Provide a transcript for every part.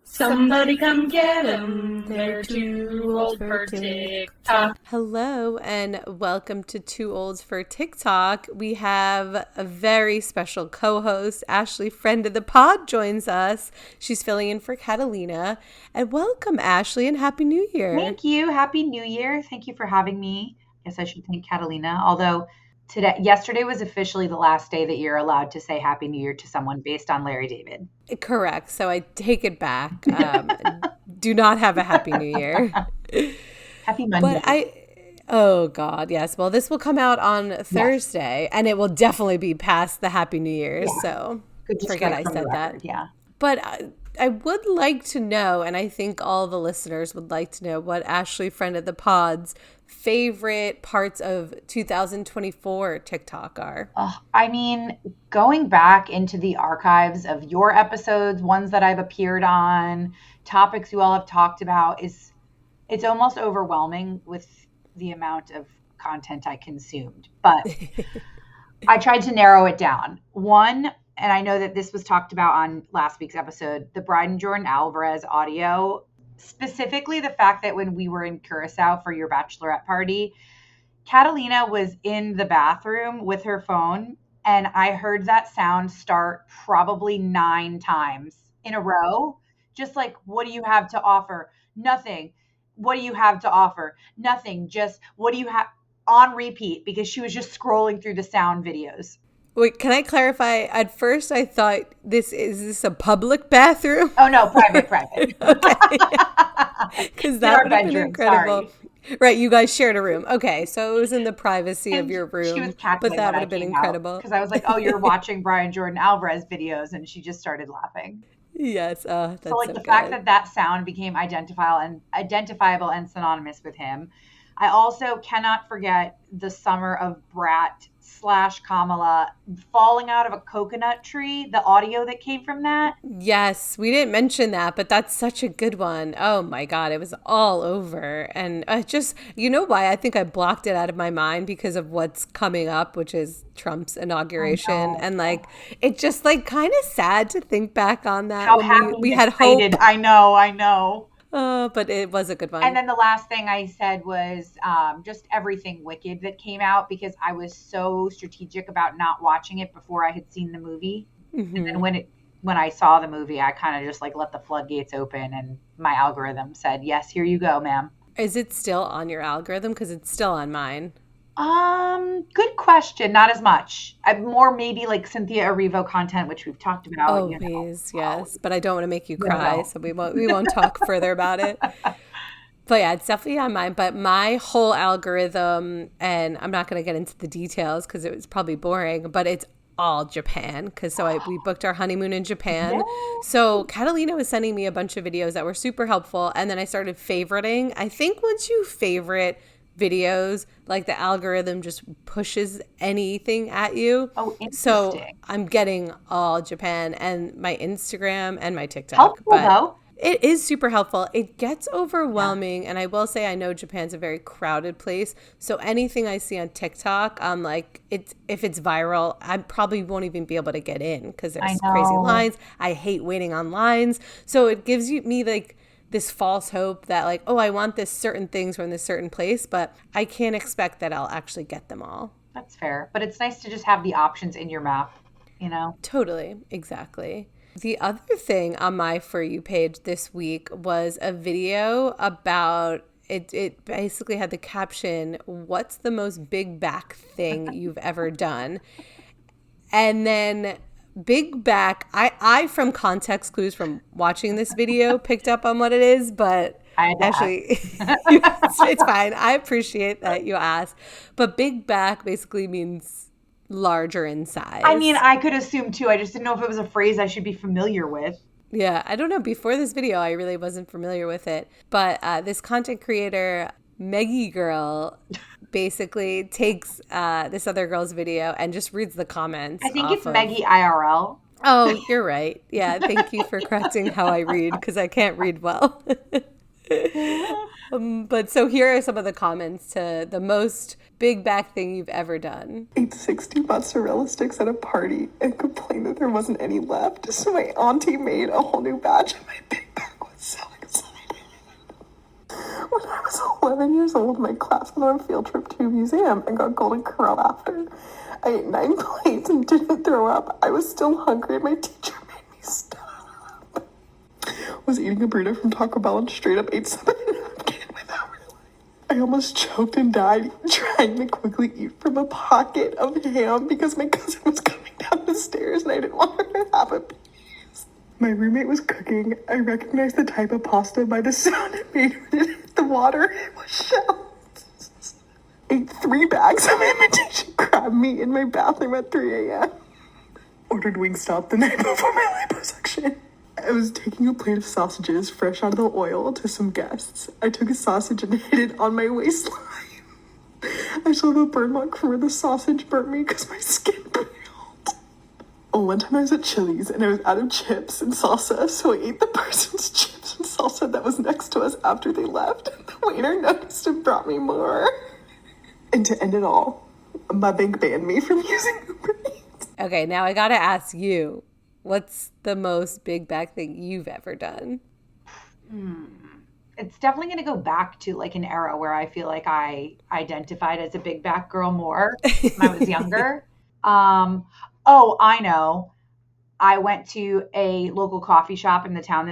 Somebody come get 'em. They're too old for TikTok. Hello and welcome to Two Olds for TikTok. We have a very special co-host, Ashley, friend of the pod, joins us. She's filling in for Catalina. And welcome, Ashley, and Happy New Year. Thank you. Happy New Year. Thank you for having me. Guess I should thank Catalina. Although yesterday was officially the last day that you're allowed to say Happy New Year to someone based on Larry David. Correct. So I take it back. Do not have a Happy New Year. Happy Monday. Oh God, yes. Well, this will come out on Thursday, and it will definitely be past the Happy New Year's. Yeah. So Good to forget I strike from said the that. record, yeah. But I would like to know, and I think all the listeners would like to know, what Ashley, friend of the pod's favorite parts of 2024 TikTok are. I mean, going back into the archives of your episodes, ones that I've appeared on, topics you all have talked about, it's almost overwhelming with the amount of content I consumed. But I tried to narrow it down. One, and I know that this was talked about on last week's episode, the Bride and Jordan Alvarez audio, specifically the fact that when we were in Curacao for your bachelorette party, Catalina was in the bathroom with her phone, and I heard that sound start probably 9 times in a row. Just like, what do you have to offer? Nothing. What do you have to offer? Nothing. Just, what do you have? On repeat, because she was just scrolling through the sound videos. Wait, can I clarify? At first, I thought is this a public bathroom? Oh no, private. Okay, because that would have been incredible. Sorry. Right, you guys shared a room. Okay, so it was in the privacy of your room. She was cackling, but that would have been incredible. Because I was like, "Oh, you're watching Brian Jordan Alvarez videos," and she just started laughing. Yes, that's so like so the good. fact that sound became identifiable and synonymous with him. I also cannot forget the summer of Brat / Kamala falling out of a coconut tree, the audio that came from that. Yes, we didn't mention that, but that's such a good one. Oh my God, it was all over. And just, you know why? I think I blocked it out of my mind because of what's coming up, which is Trump's inauguration. And like, it's just like kind of sad to think back on that. How happy we had hope. I know. But it was a good one. And then the last thing I said was just everything Wicked that came out, because I was so strategic about not watching it before I had seen the movie. Mm-hmm. And then when I saw the movie, I kind of just like let the floodgates open, and my algorithm said, "Yes, here you go, ma'am." Is it still on your algorithm? Because it's still on mine. Good question. Not as much. More maybe like Cynthia Erivo content, which we've talked about. Oh, please, yes. But I don't want to make you cry, so we won't talk further about it. But yeah, it's definitely on mine. But my whole algorithm, and I'm not going to get into the details because it was probably boring, but it's all Japan. Because we booked our honeymoon in Japan. Yes. So Catalina was sending me a bunch of videos that were super helpful, and then I started favoriting. I think once you favorite videos, like the algorithm just pushes anything at you. Oh, interesting. So I'm getting all Japan and my Instagram and my TikTok. Helpful though. It is super helpful. It gets overwhelming, and I will say I know Japan's a very crowded place. So anything I see on TikTok, I'm like, if it's viral, I probably won't even be able to get in because there's crazy lines. I hate waiting on lines. So it gives me like this false hope that like, oh, I want this certain things from this certain place, but I can't expect that I'll actually get them all. That's fair. But it's nice to just have the options in your map, you know? Totally. Exactly. The other thing on my For You page this week was a video about it basically had the caption, "What's the most big back thing you've ever done?" And then big back, I from context clues from watching this video picked up on what it is, but actually it's fine. I appreciate that you asked. But big back basically means larger in size. I mean, I could assume too. I just didn't know if it was a phrase I should be familiar with. Yeah, I don't know. Before this video, I really wasn't familiar with it. But this content creator, Meggie Girl, basically takes this other girl's video and just reads the comments. I think it's Meggie IRL. Oh, you're right. Yeah, thank you for correcting how I read, because I can't read well. But so here are some of the comments to the most big back thing you've ever done. Ate 60 mozzarella sticks at a party and complained that there wasn't any left. So my auntie made a whole new batch of my big back When I was 11 years old, my class went on a field trip to a museum and got Golden Corral after. I ate 9 plates and didn't throw up. I was still hungry and my teacher made me stop. Was eating a burrito from Taco Bell and straight up ate something in a napkin without realizing. I almost choked and died trying to quickly eat from a pocket of ham because my cousin was coming down the stairs and I didn't want her to have a piece. My roommate was cooking. I recognized the type of pasta by the sound it made when it hit the water. It was shells. Ate 3 bags of imitation crab meat in my bathroom at 3 a.m. Ordered Wingstop the night before my liposuction. I was taking a plate of sausages fresh out of the oil to some guests. I took a sausage and hid it on my waistline. I still have a burn mark from where the sausage burnt me because my skin peeled. Oh, one time I was at Chili's and I was out of chips and salsa, so I ate the person's chips and salsa that was next to us after they left. The waiter noticed and brought me more. And to end it all, my bank banned me from using Uber Eats. Okay, now I gotta ask you, what's the most big bag thing you've ever done? It's definitely going to go back to like an era where I feel like I identified as a big back girl more when I was younger. Oh, I know. I went to a local coffee shop in the town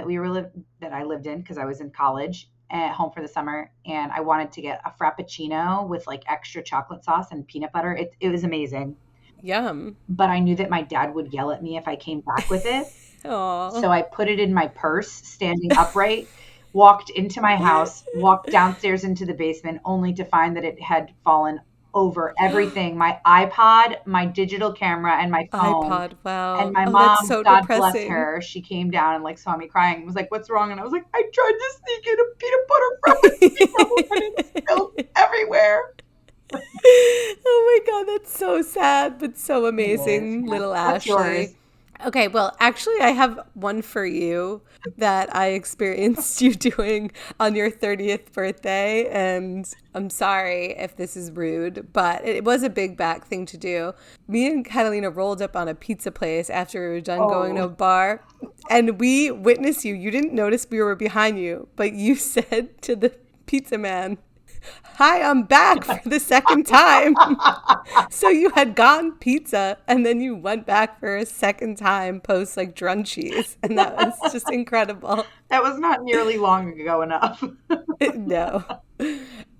that I lived in because I was in college at home for the summer, and I wanted to get a frappuccino with like extra chocolate sauce and peanut butter. It was amazing. Yum. But I knew that my dad would yell at me if I came back with it. Aww. So I put it in my purse, standing upright, walked into my house, walked downstairs into the basement, only to find that it had fallen over everything. My iPod, my digital camera, and my phone. iPod, wow. And my Oh, mom, that's so God depressing. bless her, she came down and like saw me crying and was like, "What's wrong?" And I was like, "I tried to sneak in a peanut butter frappuccino and it spilled everywhere." Oh my God, that's so sad, but so amazing, little What's Ashley. yours? Okay, well, actually, I have one for you that I experienced you doing on your 30th birthday, and I'm sorry if this is rude, but it was a big back thing to do. Me and Catalina rolled up on a pizza place after we were done going to a bar, and we witnessed you. You didn't notice we were behind you, but you said to the pizza man, "Hi, I'm back for the second time." So you had gotten pizza and then you went back for a second time post like drunchies. And that was just incredible. That was not nearly long ago enough. No.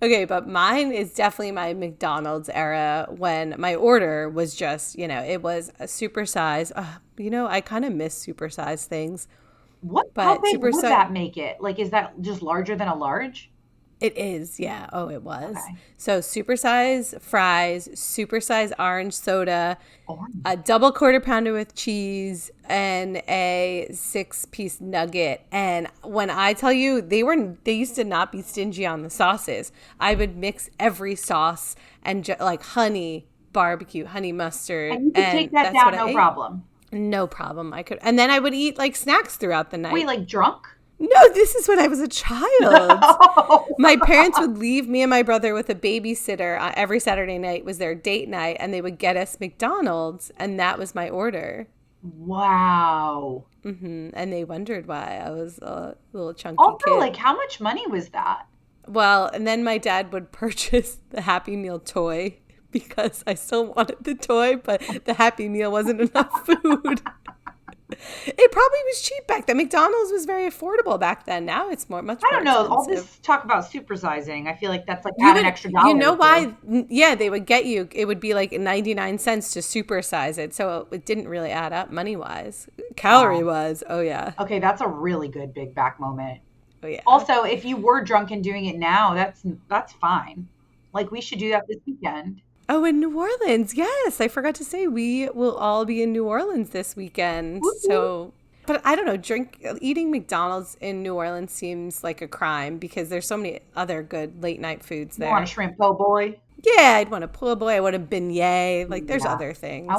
Okay, but mine is definitely my McDonald's era when my order was just, it was a supersize. I kind of miss supersize things. How big would that make it? Like, is that just larger than a large? It is, yeah. Oh, it was. Okay. So supersize fries, supersize orange soda, a double quarter pounder with cheese, and a 6-piece nugget. And when I tell you, they used to not be stingy on the sauces. I would mix every sauce and like honey, barbecue, honey mustard. And you could take that down, no problem. No problem. I could. And then I would eat like snacks throughout the night. Wait, like drunk? No, this is when I was a child. No. My parents would leave me and my brother with a babysitter. Every Saturday night was their date night, and they would get us McDonald's, and that was my order. Wow. And they wondered why I was a little chunky kid. Also, like, how much money was that? Well, and then my dad would purchase the Happy Meal toy because I still wanted the toy, but the Happy Meal wasn't enough food. It probably was cheap back then. McDonald's was very affordable back then. Now it's much more I don't know. expensive. All this talk about supersizing, I feel like that's like add an extra dollar. You know why? Yeah, they would get you. It would be like 99 cents to supersize it. So it didn't really add up money-wise. Calorie-wise, oh yeah. Okay, that's a really good big back moment. Oh yeah. Also, if you were drunk and doing it now, that's fine. Like, we should do that this weekend. Oh, in New Orleans. Yes. I forgot to say we will all be in New Orleans this weekend. So, but I don't know, eating McDonald's in New Orleans seems like a crime because there's so many other good late night foods there. You want a shrimp po' boy? Yeah, I'd want a po' boy. I want a beignet. Like there's other things. I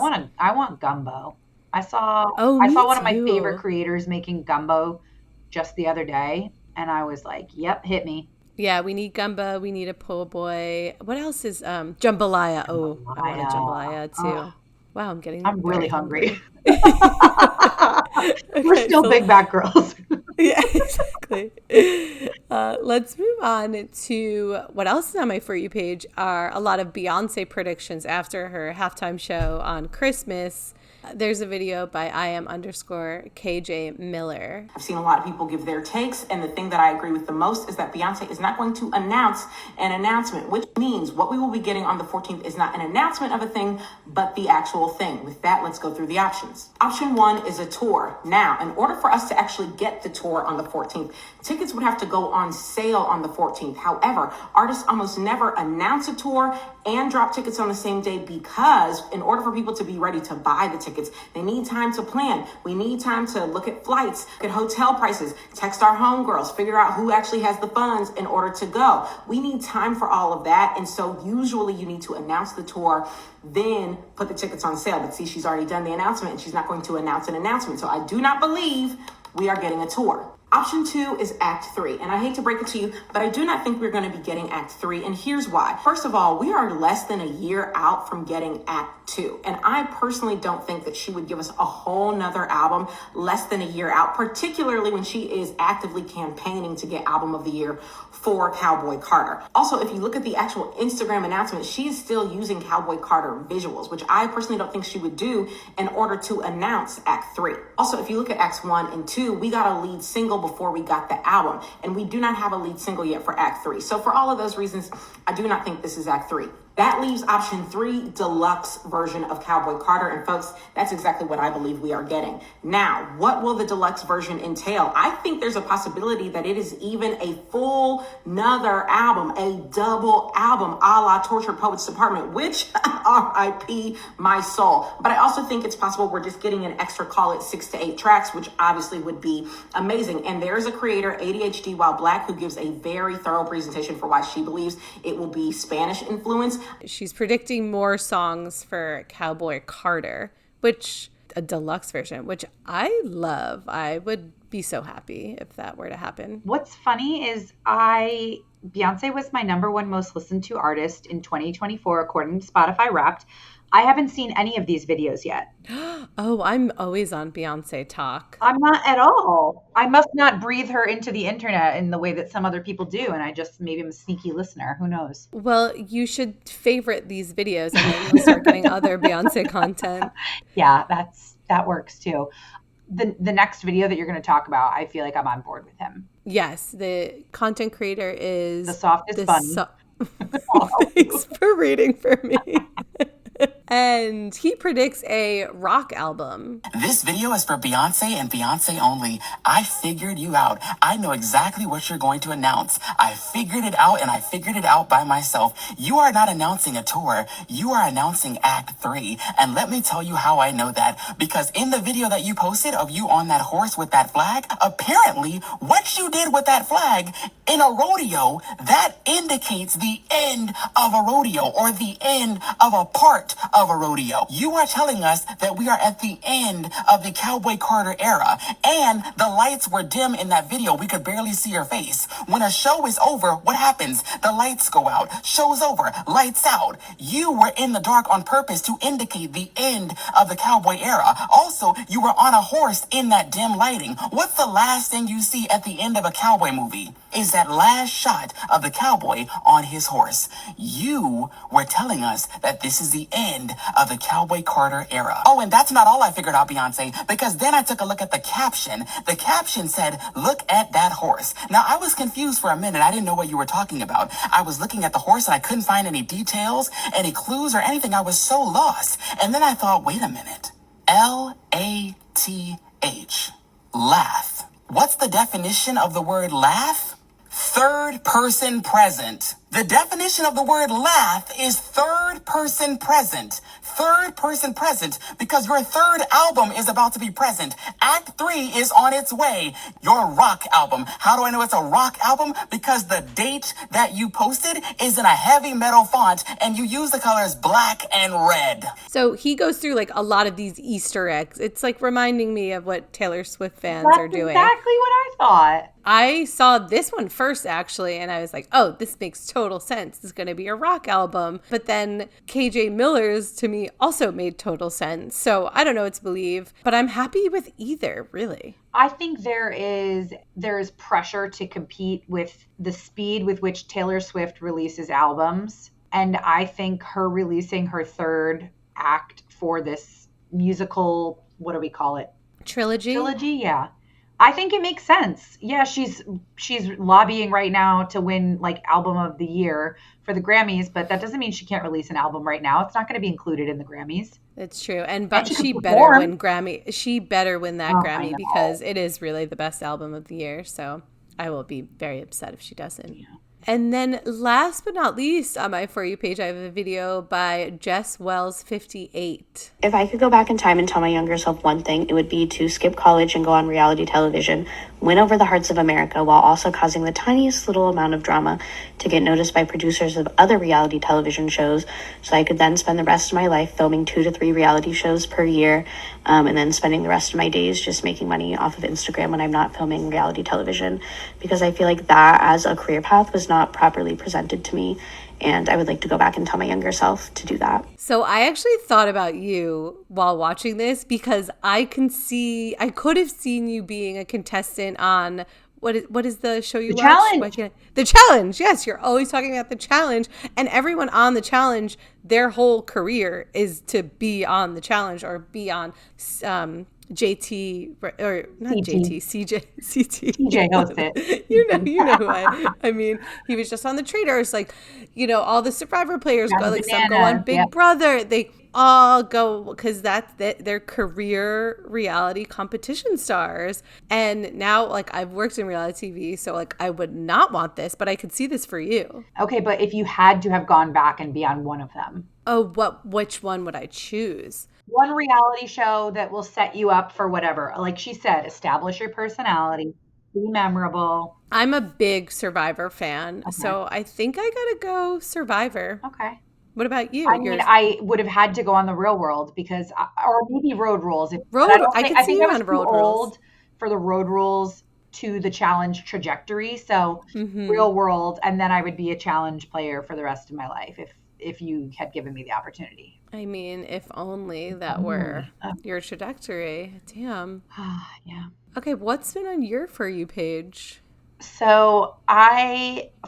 want gumbo. I saw me one of my too. favorite creators making gumbo just the other day, and I was like, "Yep, hit me." Yeah, we need gumbo. We need a po' boy. What else is jambalaya? Oh, I want a jambalaya too. Wow, I'm really hungry. Okay, We're still big back girls. Yeah, exactly. Let's move on to what else is on my For You page are a lot of Beyonce predictions after her halftime show on Christmas. There's a video by IM_KJ Miller. I've seen a lot of people give their takes, and the thing that I agree with the most is that Beyonce is not going to announce an announcement, which means what we will be getting on the 14th is not an announcement of a thing, but the actual thing. With that, let's go through the options. Option 1 is a tour. Now, in order for us to actually get the tour on the 14th, tickets would have to go on sale on the 14th. However, artists almost never announce a tour and drop tickets on the same day because in order for people to be ready to buy the tickets, they need time to plan. We need time to look at flights, look at hotel prices, text our homegirls, figure out who actually has the funds in order to go. We need time for all of that. And so usually you need to announce the tour, then put the tickets on sale. But see, she's already done the announcement and she's not going to announce an announcement. So I do not believe we are getting a tour. Option 2 is Act 3. And I hate to break it to you, but I do not think we're going to be getting Act 3. And here's why. First of all, we are less than a year out from getting Act 2. And I personally don't think that she would give us a whole nother album less than a year out, particularly when she is actively campaigning to get Album of the Year for Cowboy Carter. Also, if you look at the actual Instagram announcement, she is still using Cowboy Carter visuals, which I personally don't think she would do in order to announce Act 3. Also, if you look at Acts 1 and 2, we got a lead single before we got the album, and we do not have a lead single yet for Act 3. So for all of those reasons, I do not think this is Act 3. That leaves option 3, deluxe version of Cowboy Carter. And folks, that's exactly what I believe we are getting. Now, what will the deluxe version entail? I think there's a possibility that it is even a full nother album, a double album a la Tortured Poets Department, which RIP my soul. But I also think it's possible we're just getting an extra, call it 6 to 8 tracks, which obviously would be amazing. And there's a creator, ADHD While Black, who gives a very thorough presentation for why she believes it will be Spanish influence. She's predicting more songs for Cowboy Carter, which a deluxe version, which I love. I would be so happy if that were to happen. What's funny is Beyonce was my #1 most listened to artist in 2024, according to Spotify Wrapped. I haven't seen any of these videos yet. Oh, I'm always on Beyonce Talk. I'm not at all. I must not breathe her into the internet in the way that some other people do. And I just, maybe I'm a sneaky listener. Who knows? Well, you should favorite these videos and then you'll start getting other Beyonce content. Yeah, that works too. The next video that you're going to talk about, I feel like I'm on board with him. Yes, the content creator is The Softest Bunny. Thanks for reading for me. And he predicts a rock album. This video is for Beyonce and Beyonce only. I figured you out. I know exactly what you're going to announce. I figured it out, and I figured it out by myself. You are not announcing a tour. You are announcing Act 3. And let me tell you how I know that. Because in the video that you posted of you on that horse with that flag, apparently what you did with that flag in a rodeo, that indicates the end of a rodeo or the end of a part of a rodeo. You are telling us that we are at the end of the Cowboy Carter era, and the lights were dim in that video. We could barely see your face. When a show is over, what happens? The lights go out. Show's over. Lights out. You were in the dark on purpose to indicate the end of the Cowboy era. Also, you were on a horse in that dim lighting. What's the last thing you see at the end of a cowboy movie? Is that last shot of the cowboy on his horse. You were telling us that this is the end of the Cowboy Carter era. Oh, and that's not all I figured out, Beyonce, because then I took a look at the caption. The caption said, "Look at that horse." Now, I was confused for a minute. I didn't know what you were talking about. I was looking at the horse and I couldn't find any details, any clues or anything. I was so lost. And then I thought, wait a minute. Lath. Laugh. What's the definition of the word laugh? Third person present. The definition of the word laugh is third person present. Third person present because your third album is about to be present. Act 3 is on its way. Your rock album. How do I know it's a rock album? Because the date that you posted is in a heavy metal font and you use the colors black and red. So he goes through like a lot of these Easter eggs. It's like reminding me of what Taylor Swift fans are doing. That's exactly what I thought. I saw this one first, actually, and I was like, oh, this makes total sense. This is going to be a rock album. But then KJ Miller's, to me, also made total sense. So I don't know what to believe, but I'm happy with either, really. I think there is pressure to compete with the speed with which Taylor Swift releases albums. And I think her releasing her third act for this musical, what do we call it? Trilogy, yeah. I think it makes sense. Yeah, she's lobbying right now to win like album of the year for the Grammys, but that doesn't mean she can't release an album right now. It's not going to be included in the Grammys. It's true. But she she could better perform. win Grammy. She better win that Oh, I Grammy know. because it is really the best album of the year. So I will be very upset if she doesn't. Yeah. And then last but not least on my For You page, I have a video by Jess Wells 58. If I could go back in time and tell my younger self one thing, it would be to skip college and go on reality television, win over the hearts of America while also causing the tiniest little amount of drama to get noticed by producers of other reality television shows, so I could then spend the rest of my life filming 2 to 3 reality shows per year, and then spending the rest of my days just making money off of Instagram when I'm not filming reality television, because I feel like that as a career path was not properly presented to me, and I would like to go back and tell my younger self to do that. So I actually thought about you while watching this because I could have seen you being a contestant on what is the show you watch? Challenge. The Challenge. Yes, you're always talking about The Challenge, and everyone on The Challenge, their whole career is to be on The Challenge or be on JT or not JT, CT. TJ hosts it. You know who I mean. He was just on The Traitors, like, all the Survivor players go, like some go on Big Brother. They all go because that's their career reality competition stars. And now, like, I've worked in reality TV, so like I would not want this, but I could see this for you. Okay, but if you had to have gone back and be on one of them. Oh, which one would I choose? One reality show that will set you up for whatever. Like she said, establish your personality, be memorable. I'm a big Survivor fan, so I think I gotta go Survivor. Okay. What about you? I mean, I would have had to go on the Real World because, or maybe Road Rules. I think I was too old for the Road Rules to the challenge trajectory. So Real World, and then I would be a challenge player for the rest of my life if you had given me the opportunity. I mean, if only that were your trajectory. Damn. Yeah. Okay, what's been on your For You page? So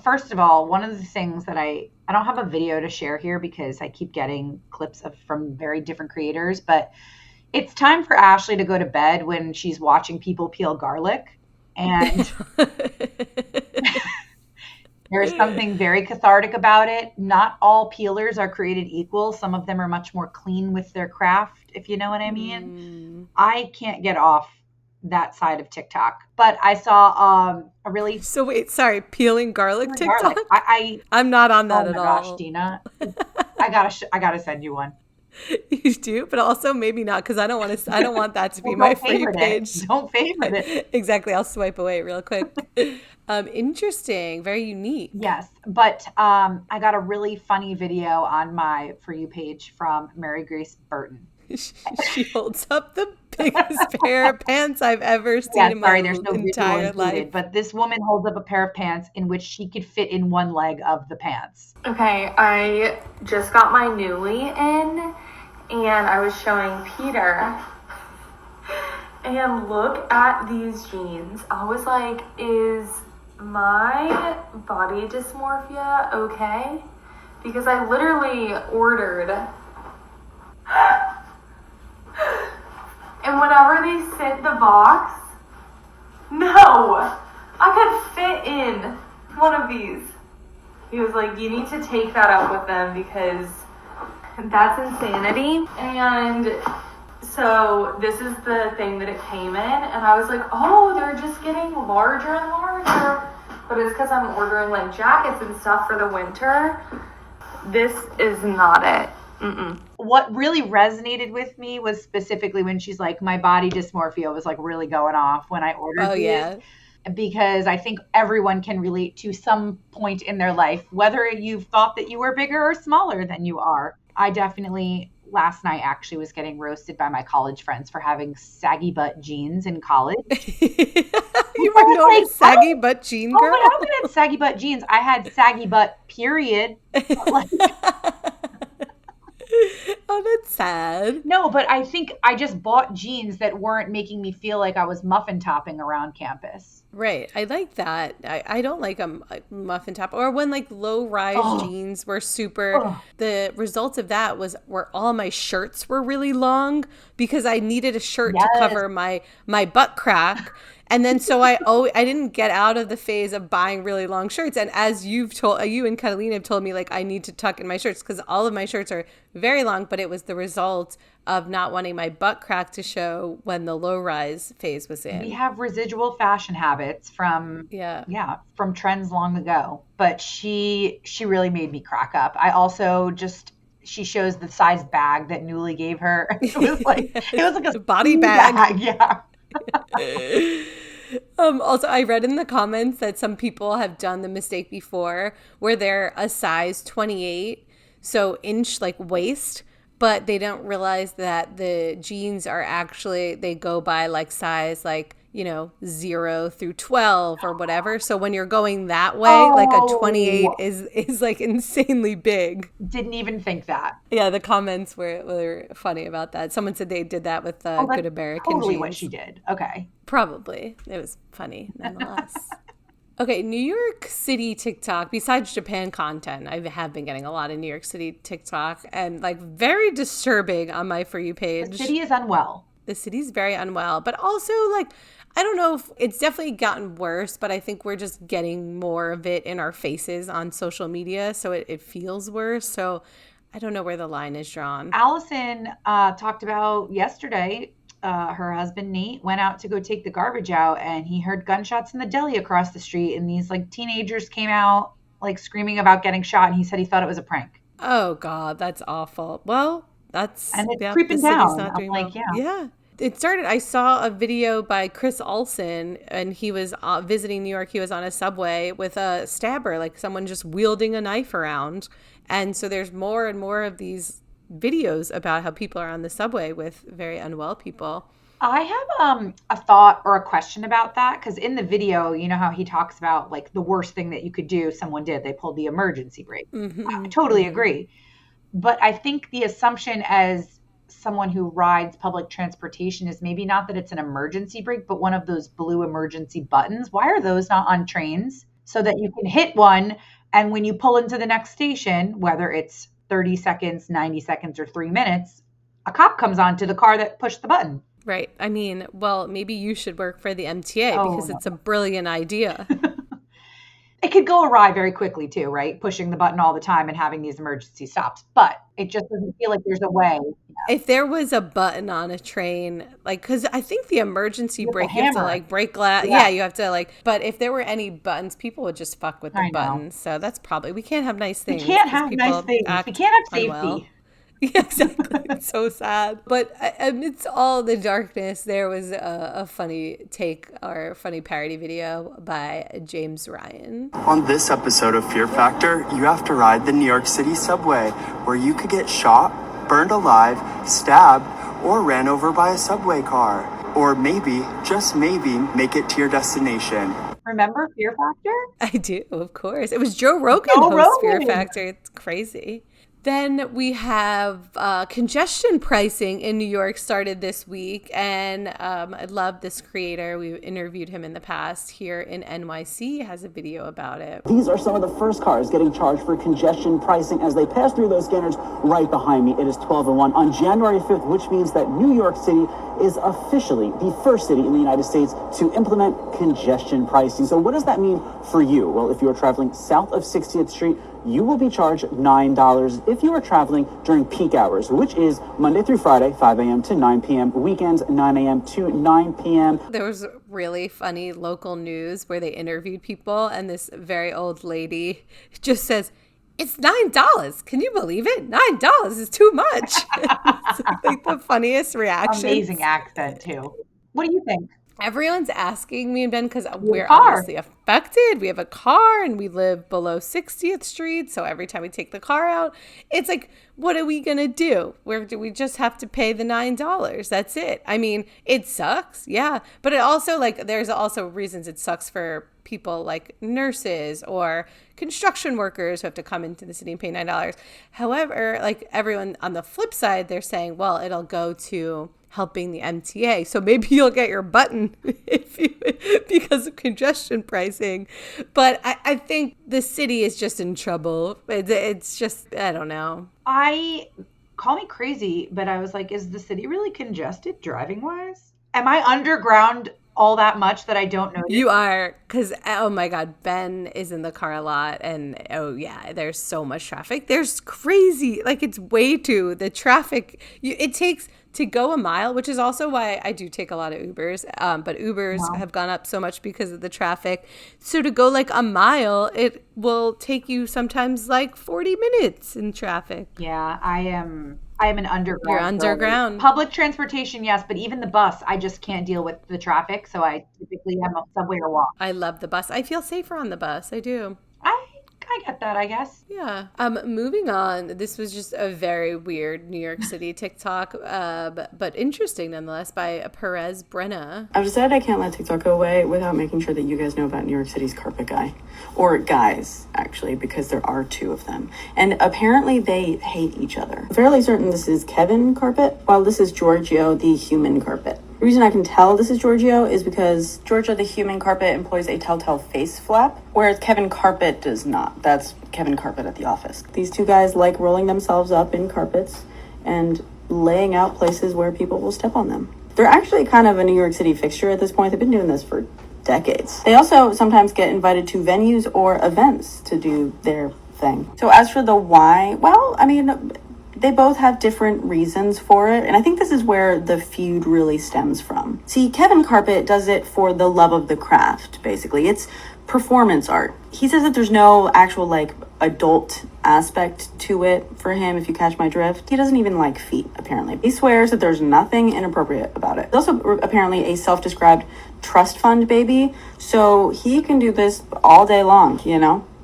first of all, one of the things that I don't have a video to share here because I keep getting clips from very different creators, but it's time for Ashley to go to bed when she's watching people peel garlic. And there's something very cathartic about it. Not all peelers are created equal. Some of them are much more clean with their craft, if you know what I mean. I can't get off that side of TikTok, but I saw a really peeling garlic TikTok. Garlic. I'm not on that at all. Oh my gosh, Dina, I gotta send you one. You do, but also maybe not because I don't want that to be my For You page. Don't favorite it. Exactly, I'll swipe away real quick. Interesting, very unique. Yes, but I got a really funny video on my For You page from Mary Grace Burton. She holds up the biggest pair of pants I've ever seen in my entire life. But this woman holds up a pair of pants in which she could fit in one leg of the pants. Okay, I just got my newly in, and I was showing Peter, and look at these jeans. I was like, is my body dysmorphia okay? Because I literally ordered... And whenever they sent the box, no, I could fit in one of these. He was like, you need to take that up with them because that's insanity. And so this is the thing that it came in. And I was like, oh, they're just getting larger and larger. But it's because I'm ordering like jackets and stuff for the winter. This is not it. What really resonated with me was specifically when she's like, my body dysmorphia was like really going off when I ordered these. Yeah. Because I think everyone can relate to some point in their life, whether you've thought that you were bigger or smaller than you are. I definitely last night actually was getting roasted by my college friends for having saggy butt jeans in college. You were known as saggy butt jean girl? Oh, I haven't had saggy butt jeans. I had saggy butt, period. Like, oh, that's sad. no, but I think I just bought jeans that weren't making me feel like I was muffin topping around campus. Right. I like that. I don't like a muffin top. Or when like low rise jeans were super, the result of that was where all my shirts were really long because I needed a shirt to cover my butt crack. And then so I didn't get out of the phase of buying really long shirts. And as you and Catalina have told me, like I need to tuck in my shirts because all of my shirts are very long, but it was the result of not wanting my butt crack to show when the low rise phase was in. We have residual fashion habits from from trends long ago. But she really made me crack up. I also she shows the size bag that Newly gave her. It was like a body bag. Yeah. Also, I read in the comments that some people have done the mistake before where they're a size 28, so inch like waist, but they don't realize that the jeans are actually, they go by like size like, 0 through 12 or whatever. So when you're going that way, like a 28 is like insanely big. Didn't even think that. Yeah, the comments were funny about that. Someone said they did that with Good American totally jeans. What she did. Okay. Probably. It was funny nonetheless. Okay, New York City TikTok, besides Japan content, I have been getting a lot of New York City TikTok and like very disturbing on my For You page. The city is unwell. The city's very unwell, but also like, I don't know if it's definitely gotten worse, but I think we're just getting more of it in our faces on social media. So it feels worse. So I don't know where the line is drawn. Allison talked about yesterday, her husband Nate went out to go take the garbage out and he heard gunshots in the deli across the street. And these like teenagers came out like screaming about getting shot. And he said he thought it was a prank. Oh, God, that's awful. Well, it's creeping down. Not doing like, well. Yeah. It started, I saw a video by Chris Olsen, and he was visiting New York. He was on a subway with a stabber, like someone just wielding a knife around. And so there's more and more of these videos about how people are on the subway with very unwell people. I have a thought or a question about that, because in the video, you know how he talks about like the worst thing that you could do, someone did. They pulled the emergency brake. Mm-hmm. I totally agree. But I think the assumption as someone who rides public transportation is maybe not that it's an emergency brake, but one of those blue emergency buttons. Why are those not on trains so that you can hit one and when you pull into the next station, whether it's 30 seconds, 90 seconds, or 3 minutes, a cop comes on to the car that pushed the button? Right. I mean, well, maybe you should work for the MTA because it's a brilliant idea. It could go awry very quickly too, right? Pushing the button all the time and having these emergency stops. But it just doesn't feel like there's a way. If there was a button on a train, like, because I think the emergency brake, you have to like break glass. Yeah, you have to like, but if there were any buttons, people would just fuck with the buttons. So that's probably, we can't have nice things. We can't have nice things. We can't have safety. Unwell. Yeah, exactly. It's so sad. But amidst all the darkness, there was a funny take or funny parody video by James Ryan. On this episode of Fear Factor, you have to ride the New York City subway, where you could get shot, burned alive, stabbed, or ran over by a subway car. Or maybe, just maybe, make it to your destination. Remember Fear Factor? I do, of course. It was Joe Rogan host Fear Factor. It's crazy. Then we have congestion pricing in New York started this week, and I love this creator. We've interviewed him in the past here in NYC. Has a video about it. These are some of the first cars getting charged for congestion pricing as they pass through those scanners right behind me. It is 12:01 on January 5th, which means that New York City is officially the first city in the United States to implement congestion pricing. So what does that mean for you? Well, if you are traveling south of 60th Street, you will be charged $9 if you are traveling during peak hours, which is Monday through Friday, 5 a.m. to 9 p.m., weekends, 9 a.m. to 9 p.m. There was really funny local news where they interviewed people, and this very old lady just says, "It's $9. Can you believe it? $9 is too much." It's like the funniest reaction. Amazing accent, too. What do you think? Everyone's asking me and Ben because we're car. obviously affected. We have a car and we live below 60th Street. So every time we take the car out, it's like, what are we going to do? Where do we just have to pay the $9? That's it. I mean, it sucks. Yeah. But it also there's also reasons it sucks for people like nurses or construction workers who have to come into the city and pay $9. However, everyone on the flip side, they're saying, well, it'll go to helping the MTA. So maybe you'll get your button because of congestion pricing. But I think the city is just in trouble. It's just, I don't know. Call me crazy, but I was like, is the city really congested driving wise? Am I underground all that much that I don't know? You are, because, oh my God, Ben is in the car a lot. And oh yeah, there's so much traffic. There's crazy, it's way too, the traffic, it takes to go a mile, which is also why I do take a lot of Ubers. But Ubers have gone up so much because of the traffic. So to go a mile, it will take you sometimes 40 minutes in traffic. Yeah, I am an underground. You're underground. Public transportation, yes, but even the bus, I just can't deal with the traffic. So I typically am a subway or walk. I love the bus. I feel safer on the bus. I do. I get that, I guess. Yeah. Moving on. This was just a very weird New York City TikTok, but interesting nonetheless, by Perez Brenna. I've decided I can't let TikTok go away without making sure that you guys know about New York City's carpet guy. Or guys, actually, because there are two of them. And apparently they hate each other. I'm fairly certain this is Kevin Carpet, while this is Giorgio, the human carpet. The reason I can tell this is Giorgio is because Giorgio the human carpet employs a telltale face flap, whereas Kevin Carpet does not. That's Kevin Carpet at the office. These two guys like rolling themselves up in carpets and laying out places where people will step on them. They're actually kind of a New York City fixture at this point. They've been doing this for decades. They also sometimes get invited to venues or events to do their thing. So as for the why, well, I mean, they both have different reasons for it, and I think this is where the feud really stems from. See, Kevin Carpet does it for the love of the craft, basically. It's performance art. He says that there's no actual, adult aspect to it for him, if you catch my drift. He doesn't even like feet, apparently. He swears that there's nothing inappropriate about it. He's also apparently a self-described trust fund baby, so he can do this all day long,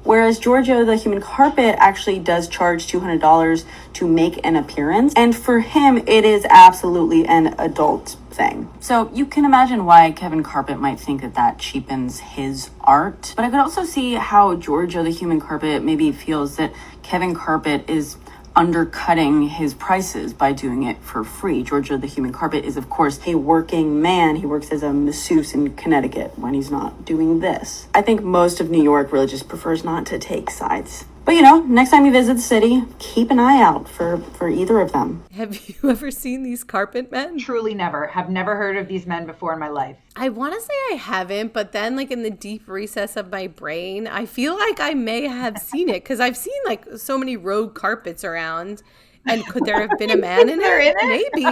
Whereas Giorgio the human carpet actually does charge $200 to make an appearance. And for him, it is absolutely an adult thing. So you can imagine why Kevin Carpet might think that that cheapens his art. But I could also see how Giorgio the human carpet maybe feels that Kevin Carpet is undercutting his prices by doing it for free. Giorgio the human carpet is, of course, a working man. He works as a masseuse in Connecticut when he's not doing this. I think most of New York really just prefers not to take sides. But next time you visit the city, keep an eye out for either of them. Have you ever seen these carpet men? Truly never. Have never heard of these men before in my life. I want to say I haven't, but then in the deep recess of my brain, I feel like I may have seen it because I've seen so many rogue carpets around. And could there have been a man in it? Maybe.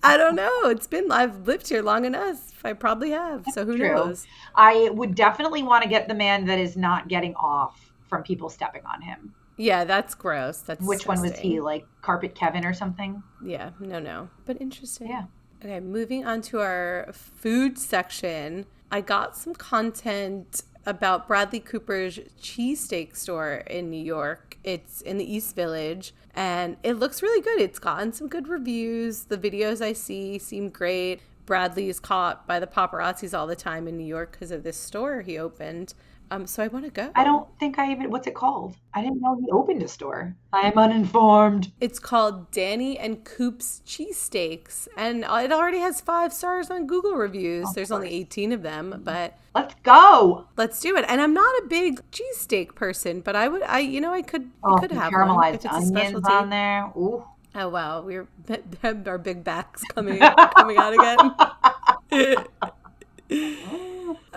I don't know. I've lived here long enough. I probably have. So who knows? I would definitely want to get the man that is not getting off from people stepping on him. Yeah, that's gross. That's Which disgusting. one was he? Carpet Kevin or something? Yeah, no. But interesting. Yeah. Okay, moving on to our food section. I got some content about Bradley Cooper's cheesesteak store in New York. It's in the East Village, and it looks really good. It's gotten some good reviews. The videos I see seem great. Bradley is caught by the paparazzis all the time in New York because of this store he opened. So I want to go. I don't think what's it called? I didn't know he opened a store. I am uninformed. It's called Danny and Coop's Cheesesteaks, and it already has 5 stars on Google reviews. There's only 18 of them, but let's go. Let's do it. And I'm not a big cheesesteak person, but I could have caramelized one. onions on there. Ooh. Oh wow, our big backs coming out again.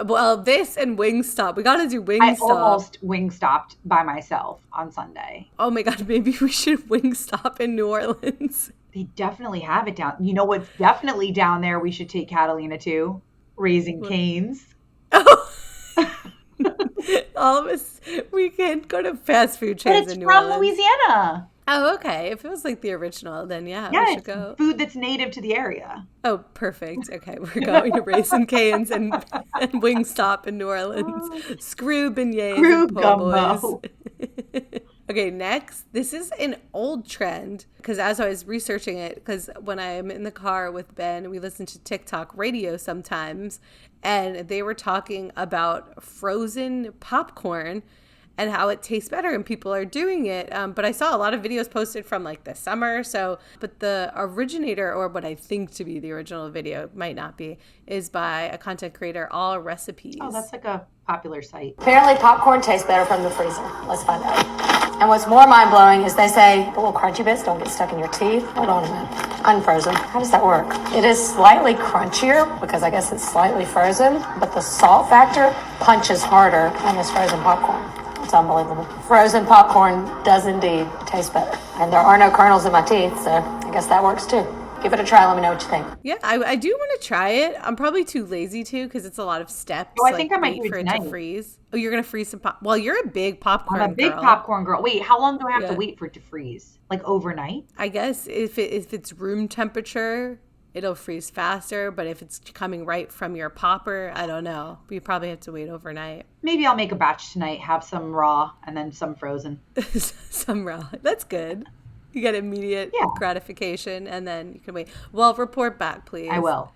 Well, this and Wingstop. We got to do Wingstop. I almost Wingstopped by myself on Sunday. Oh my God, maybe we should Wingstop in New Orleans. They definitely have it down. You know what's definitely down there we should take Catalina to? Raising Cane's. Oh. All of us, we can't go to fast food chains in New Orleans. It's from Louisiana. Oh, okay. If it was like the original, then yeah, Yeah, we should it's go. food that's native to the area. Oh, perfect. Okay, we're going to Raising Cane's and Wingstop in New Orleans. Screw beignets Screw and po' boys. gumbo. Okay, next. This is an old trend because as I was researching it, because when I'm in the car with Ben, we listen to TikTok radio sometimes, and they were talking about frozen popcorn and how it tastes better and people are doing it. But I saw a lot of videos posted from like the summer. But the originator, or what I think to be the original video, might not be, is by a content creator, All Recipes. Oh, that's like a popular site. Apparently popcorn tastes better from the freezer. Let's find out. And what's more mind-blowing is they say the little crunchy bits don't get stuck in your teeth. Hold on a minute. Unfrozen. How does that work? It is slightly crunchier because I guess it's slightly frozen, but the salt factor punches harder on this frozen popcorn. It's unbelievable. Frozen popcorn does indeed taste better. And there are no kernels in my teeth, so I guess that works too. Give it a try. Let me know what you think. Yeah, I do want to try it. I'm probably too lazy to because it's a lot of steps. Oh, I think I might wait do it for it tonight. to freeze. Oh, you're going to freeze some pop. Well, you're a big popcorn I'm a big girl. popcorn girl. Wait, how long do I have Yeah. to wait for it to freeze? Like overnight? I guess if it's room temperature, it'll freeze faster. But if it's coming right from your popper, I don't know. You probably have to wait overnight. Maybe I'll make a batch tonight, have some raw and then some frozen. Some raw. That's good. You get immediate Yeah. gratification and then you can wait. Well, report back, please. I will.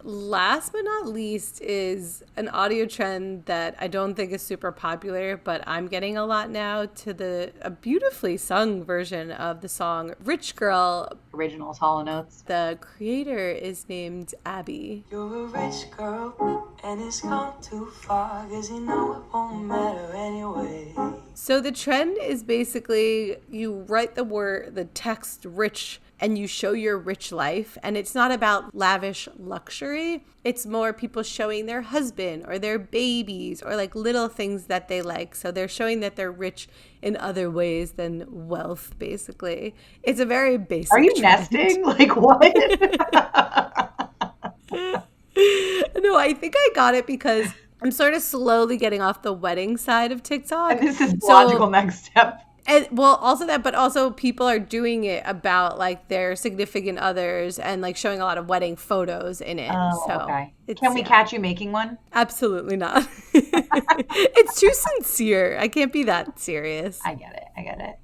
Last but not least is an audio trend that I don't think is super popular, but I'm getting a lot now to a beautifully sung version of the song Rich Girl. Originals, Hall & Oates. The creator is named Abby. You're a rich girl, and it's gone too far, 'cause you know it won't matter anyway. So the trend is basically you write the text rich, and you show your rich life. And it's not about lavish luxury. It's more people showing their husband or their babies or like little things that they like. So they're showing that they're rich in other ways than wealth, basically. It's a very basic Are you trend. nesting? Like what? No, I think I got it because I'm sort of slowly getting off the wedding side of TikTok. And this is the logical next step. And well, also that, but also people are doing it about like their significant others and like showing a lot of wedding photos in it. Oh, so okay. Can we catch you making one? Absolutely not. It's too sincere. I can't be that serious. I get it.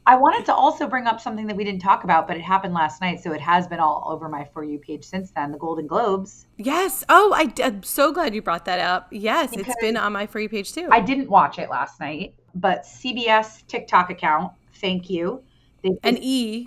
I wanted to also bring up something that we didn't talk about, but it happened last night, so it has been all over my For You page since then, the Golden Globes. Yes. Oh, I'm so glad you brought that up. Yes, Because it's been on my For You page too. I didn't watch it last night, but CBS TikTok account, thank you. And E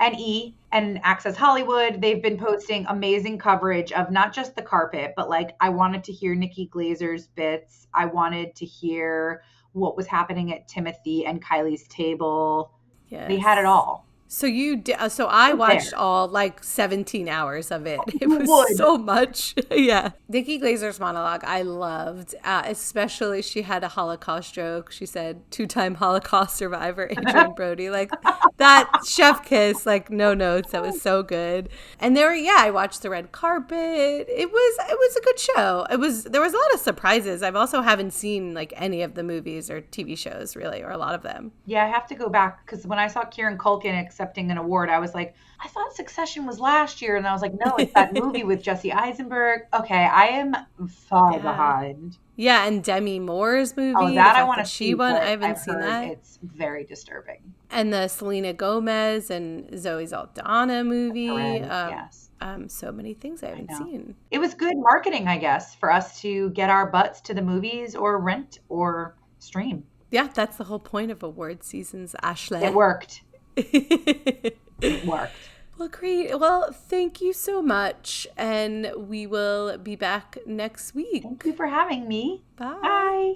and Access Hollywood, they've been posting amazing coverage of not just the carpet, but like I wanted to hear Nikki Glazer's bits. I wanted to hear what was happening at Timothy and Kylie's table. Yes. They had it all. So you did. So I watched all like 17 hours of it. It was so much. Yeah. Nikki Glazer's monologue I loved, especially she had a Holocaust joke. She said 2-time Holocaust survivor Adrian Brody, like that chef kiss, like no notes. That was so good. And I watched the red carpet. It was a good show. There was a lot of surprises. I've also haven't seen like any of the movies or TV shows really, or a lot of them. Yeah, I have to go back because when I saw Kieran Culkin accepting an award, I was like, I thought Succession was last year. And I was like, no, it's that movie with Jesse Eisenberg. Okay, I am far behind. Yeah, and Demi Moore's movie. Oh, that I want to see. see. Won. I haven't seen that. It's very disturbing. And the Selena Gomez and Zoe Saldana movie. Yes. So many things I haven't seen. It was good marketing, I guess, for us to get our butts to the movies or rent or stream. Yeah, that's the whole point of award seasons, Ashley. It worked. It worked. Well, great. Well, thank you so much. And we will be back next week. Thank you for having me. Bye. Bye.